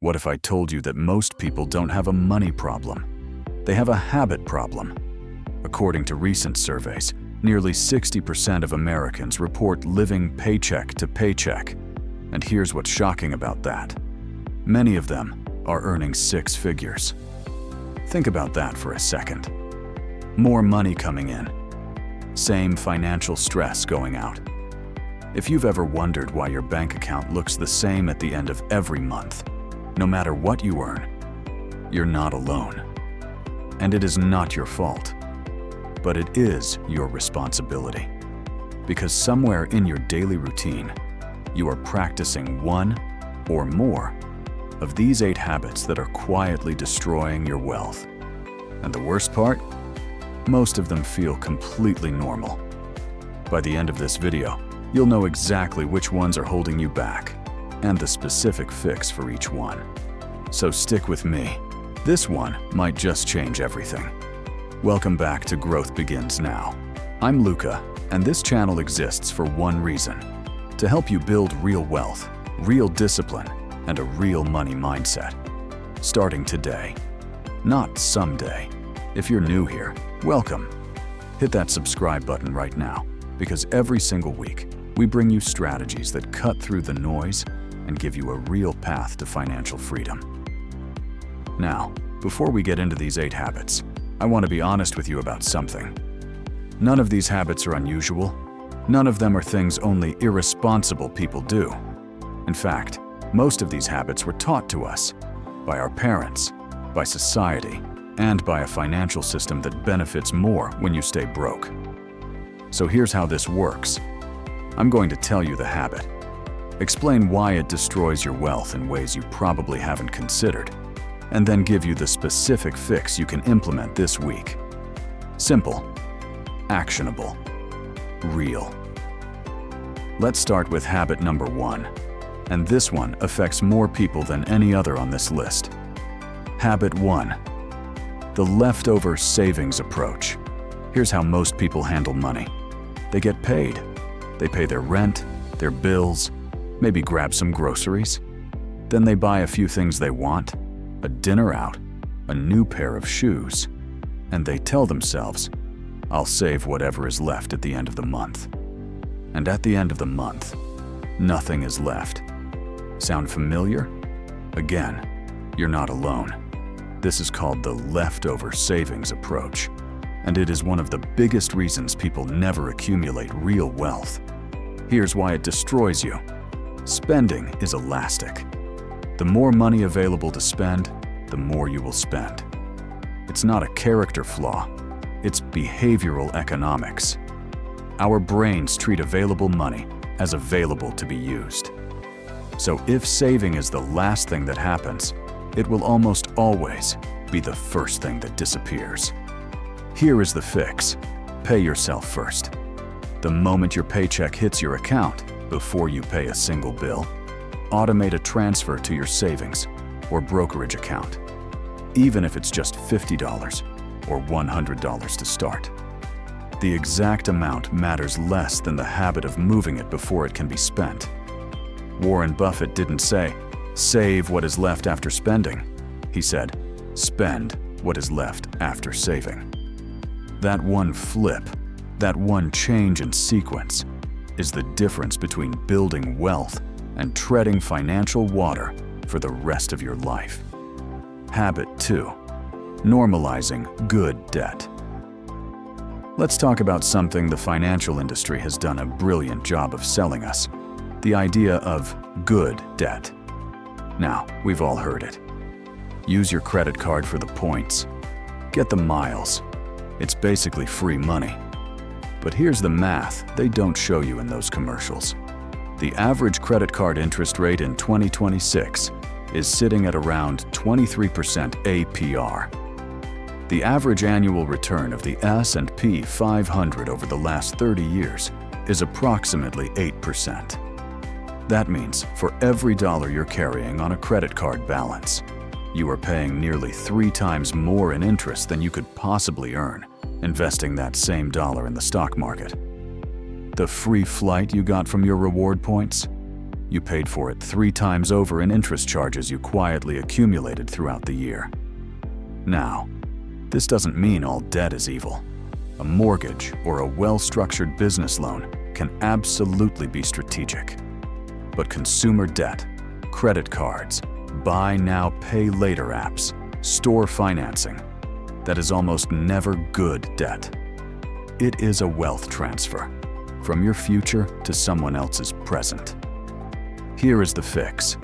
What if I told you that most people don't have a money problem? They have a habit problem. According to recent surveys, nearly 60% of Americans report living paycheck to paycheck. And here's what's shocking about that. Many of them are earning six figures. Think about that for a second. More money coming in. Same financial stress going out. If you've ever wondered why your bank account looks the same at the end of every month, no matter what you earn, you're not alone. And it is not your fault, but it is your responsibility. Because somewhere in your daily routine, you are practicing one or more of these 8 habits that are quietly destroying your wealth. And the worst part? Most of them feel completely normal. By the end of this video, you'll know exactly which ones are holding you back and the specific fix for each one. So stick with me. This one might just change everything. Welcome back to Growth Begins Now. I'm Luca, and this channel exists for one reason: to help you build real wealth, real discipline, and a real money mindset. Starting today, not someday. If you're new here, welcome. Hit that subscribe button right now, because every single week, we bring you strategies that cut through the noise and give you a real path to financial freedom. Now, before we get into these 8 habits, I want to be honest with you about something. None of these habits are unusual. None of them are things only irresponsible people do. In fact, most of these habits were taught to us by our parents, by society, and by a financial system that benefits more when you stay broke. So here's how this works. I'm going to tell you the habit, explain why it destroys your wealth in ways you probably haven't considered, and then give you the specific fix you can implement this week. Simple, actionable, real. Let's start with habit number 1, and this one affects more people than any other on this list. Habit 1, the leftover savings approach. Here's how most people handle money. They get paid. They pay their rent, their bills, maybe grab some groceries. Then they buy a few things they want, a dinner out, a new pair of shoes, and they tell themselves, I'll save whatever is left at the end of the month. And at the end of the month, nothing is left. Sound familiar? Again, you're not alone. This is called the leftover savings approach, and it is one of the biggest reasons people never accumulate real wealth. Here's why it destroys you. Spending is elastic. The more money available to spend, the more you will spend. It's not a character flaw, it's behavioral economics. Our brains treat available money as available to be used. So if saving is the last thing that happens, it will almost always be the first thing that disappears. Here is the fix. Pay yourself first. The moment your paycheck hits your account, before you pay a single bill, automate a transfer to your savings or brokerage account, even if it's just $50 or $100 to start. The exact amount matters less than the habit of moving it before it can be spent. Warren Buffett didn't say, save what is left after spending. He said, spend what is left after saving. That one flip, that one change in sequence, is the difference between building wealth and treading financial water for the rest of your life. Habit 2, normalizing good debt. Let's talk about something the financial industry has done a brilliant job of selling us: the idea of good debt. Now, we've all heard it. Use your credit card for the points. Get the miles. It's basically free money. But here's the math they don't show you in those commercials. The average credit card interest rate in 2026 is sitting at around 23% APR. The average annual return of the S&P 500 over the last 30 years is approximately 8%. That means for every dollar you're carrying on a credit card balance, you are paying nearly 3 times more in interest than you could possibly earn investing that same dollar in the stock market. The free flight you got from your reward points? You paid for it 3 times over in interest charges you quietly accumulated throughout the year. Now, this doesn't mean all debt is evil. A mortgage or a well-structured business loan can absolutely be strategic. But consumer debt, credit cards, buy now, pay later apps, store financing, that is almost never good debt. It is a wealth transfer from your future to someone else's present. Here is the fix.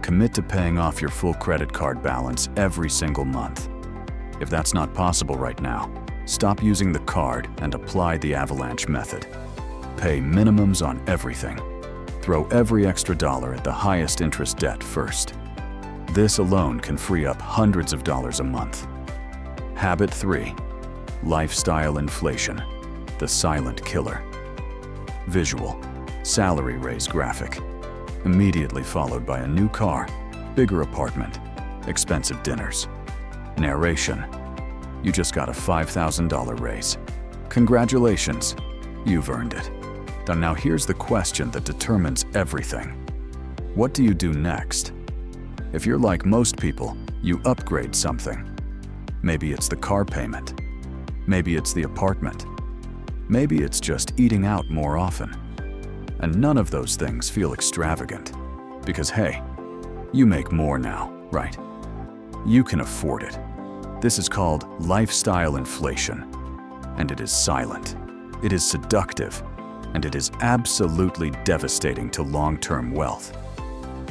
Commit to paying off your full credit card balance every single month. If that's not possible right now, stop using the card and apply the avalanche method. Pay minimums on everything. Throw every extra dollar at the highest interest debt first. This alone can free up hundreds of dollars a month. Habit 3. Lifestyle inflation, the silent killer. Visual, salary raise graphic, immediately followed by a new car, bigger apartment, expensive dinners. Narration, you just got a $5,000 raise. Congratulations, you've earned it. Now here's the question that determines everything. What do you do next? If you're like most people, you upgrade something. Maybe it's the car payment. Maybe it's the apartment. Maybe it's just eating out more often. And none of those things feel extravagant. Because hey, you make more now, right? You can afford it. This is called lifestyle inflation. And it is silent. It is seductive. And it is absolutely devastating to long-term wealth.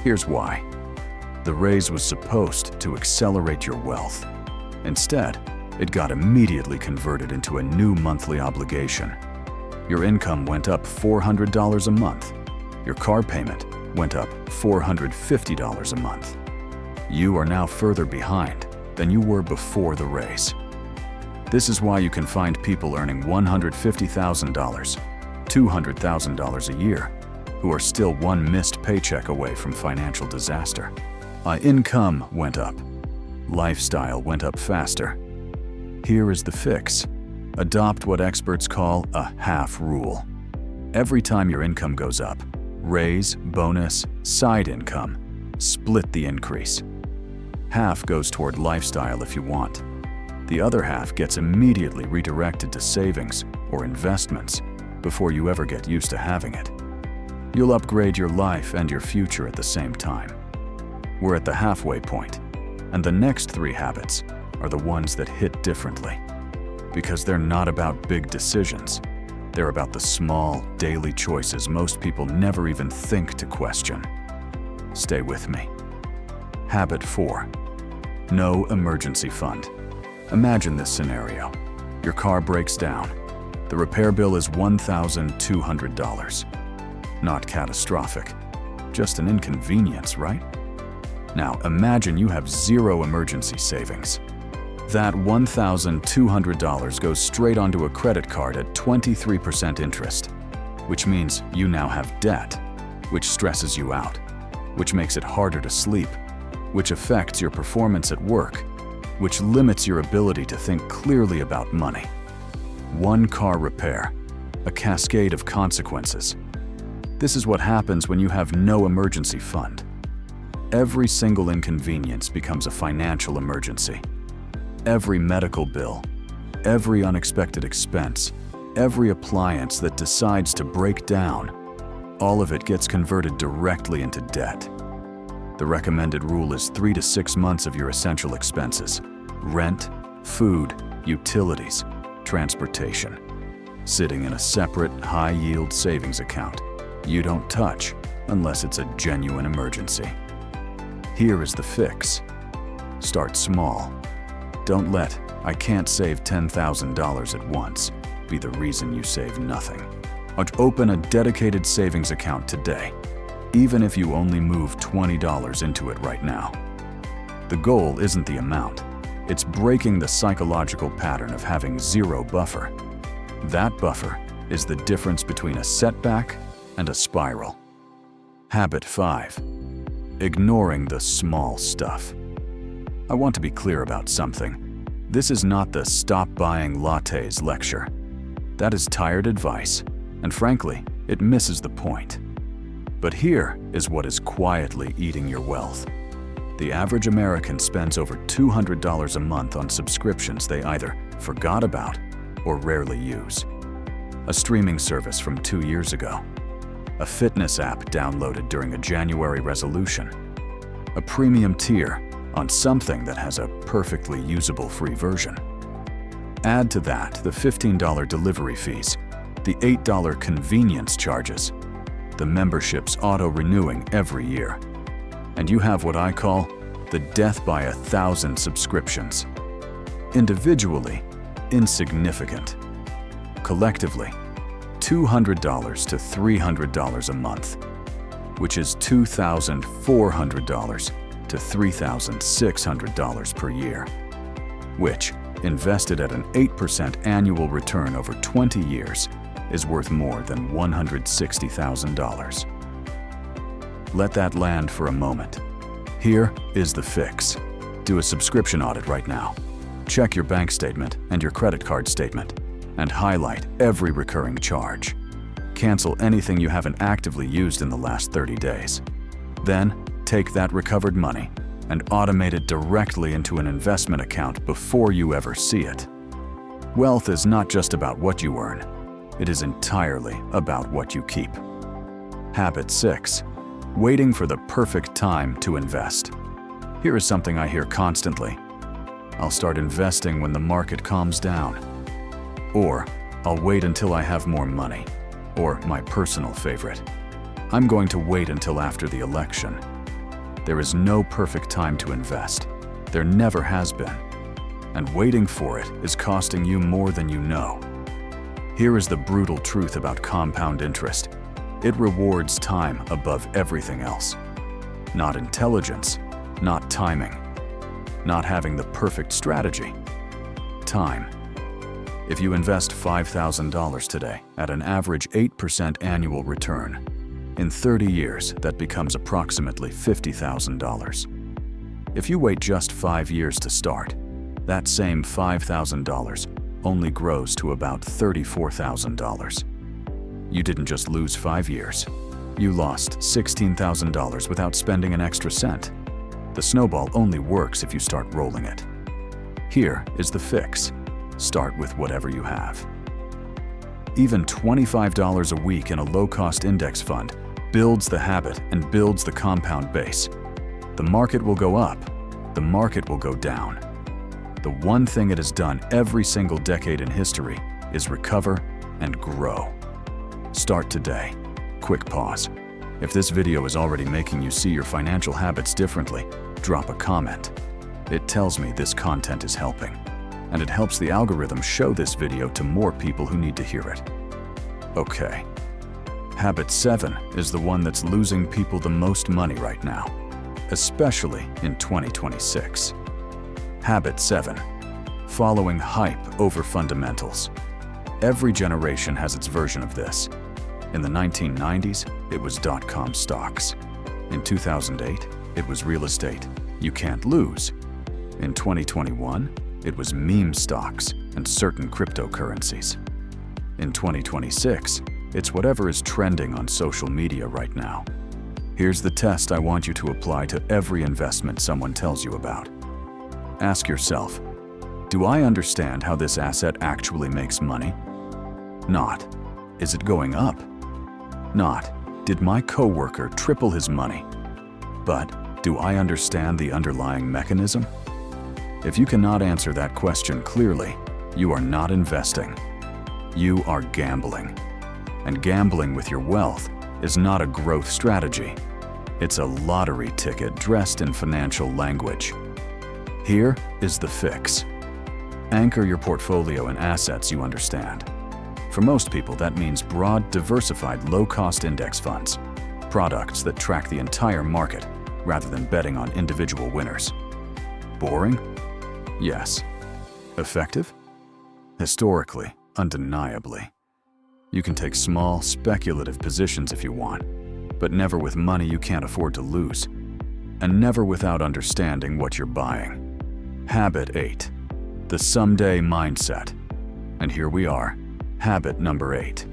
Here's why. The raise was supposed to accelerate your wealth. Instead, it got immediately converted into a new monthly obligation. Your income went up $400 a month. Your car payment went up $450 a month. You are now further behind than you were before the raise. This is why you can find people earning $150,000, $200,000 a year, who are still one missed paycheck away from financial disaster. Income went up. Lifestyle went up faster. Here is the fix. Adopt what experts call a half rule. Every time your income goes up, raise, bonus, side income, split the increase. Half goes toward lifestyle if you want. The other half gets immediately redirected to savings or investments before you ever get used to having it. You'll upgrade your life and your future at the same time. We're at the halfway point, and the next 3 habits are the ones that hit differently. Because they're not about big decisions. They're about the small, daily choices most people never even think to question. Stay with me. Habit 4. No emergency fund. Imagine this scenario. Your car breaks down. The repair bill is $1,200. Not catastrophic, just an inconvenience, right? Now imagine you have 0 emergency savings. That $1,200 goes straight onto a credit card at 23% interest, which means you now have debt, which stresses you out, which makes it harder to sleep, which affects your performance at work, which limits your ability to think clearly about money. One car repair, a cascade of consequences. This is what happens when you have no emergency fund. Every single inconvenience becomes a financial emergency. Every medical bill, every unexpected expense, every appliance that decides to break down, all of it gets converted directly into debt. The recommended rule is 3 to 6 months of your essential expenses: rent, food, utilities, transportation, sitting in a separate high-yield savings account you don't touch unless it's a genuine emergency. Here is the fix. Start small. Don't let "I can't save $10,000 at once" be the reason you save nothing. Open a dedicated savings account today, even if you only move $20 into it right now. The goal isn't the amount. It's breaking the psychological pattern of having 0 buffer. That buffer is the difference between a setback and a spiral. Habit 5. Ignoring the small stuff. I want to be clear about something. This is not the "stop buying lattes" lecture. That is tired advice, and frankly, it misses the point. But here is what is quietly eating your wealth. The average American spends over $200 a month on subscriptions they either forgot about or rarely use. A streaming service from 2 years ago, a fitness app downloaded during a January resolution, a premium tier on something that has a perfectly usable free version. Add to that the $15 delivery fees, the $8 convenience charges, the memberships auto-renewing every year, and you have what I call the death by 1,000 subscriptions. Individually, insignificant. Collectively, $200 to $300 a month, which is $2,400 to $3,600 per year, which, invested at an 8% annual return over 20 years, is worth more than $160,000. Let that land for a moment. Here is the fix. Do a subscription audit right now. Check your bank statement and your credit card statement, and highlight every recurring charge. Cancel anything you haven't actively used in the last 30 days. Then, take that recovered money and automate it directly into an investment account before you ever see it. Wealth is not just about what you earn. It is entirely about what you keep. Habit 6. Waiting for the perfect time to invest. Here is something I hear constantly. I'll start investing when the market calms down. Or, I'll wait until I have more money. Or, my personal favorite, I'm going to wait until after the election. There is no perfect time to invest. There never has been. And waiting for it is costing you more than you know. Here is the brutal truth about compound interest. It rewards time above everything else. Not intelligence, not timing, not having the perfect strategy. Time. If you invest $5,000 today at an average 8% annual return, in 30 years that becomes approximately $50,000. If you wait just 5 years to start, that same $5,000 only grows to about $34,000. You didn't just lose 5 years. You lost $16,000 without spending an extra cent. The snowball only works if you start rolling it. Here is the fix. Start with whatever you have. Even $25 a week in a low-cost index fund builds the habit and builds the compound base. The market will go up. The market will go down. The one thing it has done every single decade in history is recover and grow. Start today. Quick pause. If this video is already making you see your financial habits differently, drop a comment. It tells me this content is helping, and it helps the algorithm show this video to more people who need to hear it. Okay. Habit 7 is the one that's losing people the most money right now, especially in 2026. Habit 7. Following hype over fundamentals. Every generation has its version of this. In the 1990s, it was dot-com stocks. In 2008, it was real estate. You can't lose. In 2021, it was meme stocks and certain cryptocurrencies. In 2026, it's whatever is trending on social media right now. Here's the test I want you to apply to every investment someone tells you about. Ask yourself, do I understand how this asset actually makes money? Not, is it going up? Not, did my coworker triple his money? But, do I understand the underlying mechanism? If you cannot answer that question clearly, you are not investing. You are gambling. And gambling with your wealth is not a growth strategy. It's a lottery ticket dressed in financial language. Here is the fix. Anchor your portfolio in assets you understand. For most people, that means broad, diversified, low-cost index funds, products that track the entire market rather than betting on individual winners. Boring? Yes. Effective? Historically, undeniably. You can take small, speculative positions if you want, but never with money you can't afford to lose, and never without understanding what you're buying. Habit 8. The someday mindset. And here we are, habit number 8.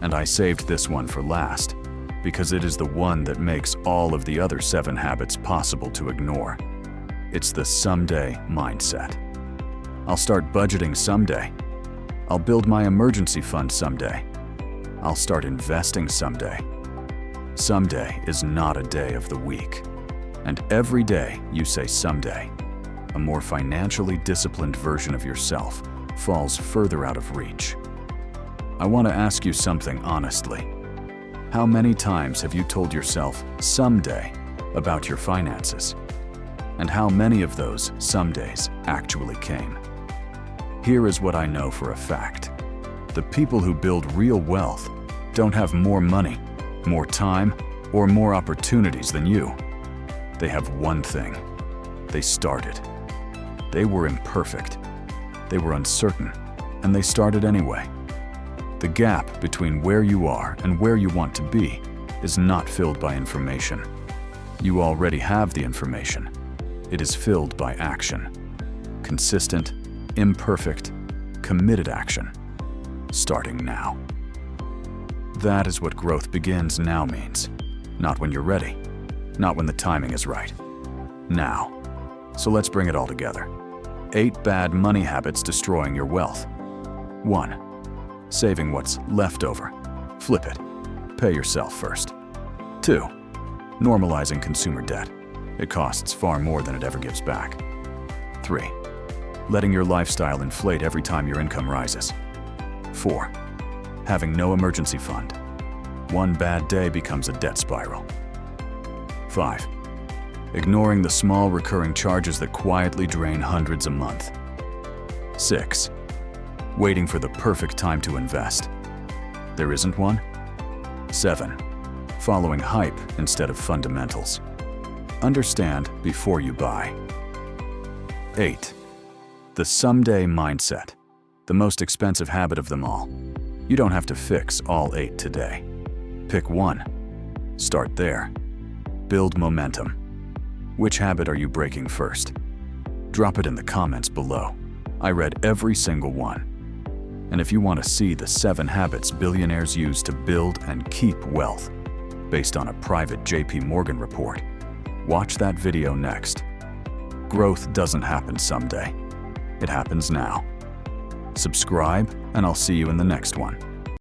And I saved this one for last, because it is the one that makes all of the other 7 habits possible to ignore. It's the someday mindset. I'll start budgeting someday. I'll build my emergency fund someday. I'll start investing someday. Someday is not a day of the week. And every day you say someday, a more financially disciplined version of yourself falls further out of reach. I want to ask you something honestly. How many times have you told yourself someday about your finances? And how many of those somedays actually came? Here is what I know for a fact. The people who build real wealth don't have more money, more time, or more opportunities than you. They have one thing. They started. They were imperfect. They were uncertain, and they started anyway. The gap between where you are and where you want to be is not filled by information. You already have the information. It is filled by action. Consistent, imperfect, committed action. Starting now. That is what growth begins now means. Not when you're ready. Not when the timing is right. Now. So let's bring it all together. 8 bad money habits destroying your wealth. 1. Saving what's left over. Flip it. Pay yourself first. 2. Normalizing consumer debt. It costs far more than it ever gives back. 3. Letting your lifestyle inflate every time your income rises. 4. Having no emergency fund. One bad day becomes a debt spiral. 5. Ignoring the small recurring charges that quietly drain hundreds a month. 6. Waiting for the perfect time to invest. There isn't one. 7. Following hype instead of fundamentals. Understand before you buy. 8. The someday mindset. The most expensive habit of them all. You don't have to fix all 8 today. Pick one. Start there. Build momentum. Which habit are you breaking first? Drop it in the comments below. I read every single one. And if you want to see the 7 habits billionaires use to build and keep wealth, based on a private JP Morgan report, watch that video next. Growth doesn't happen someday. It happens now. Subscribe, and I'll see you in the next one.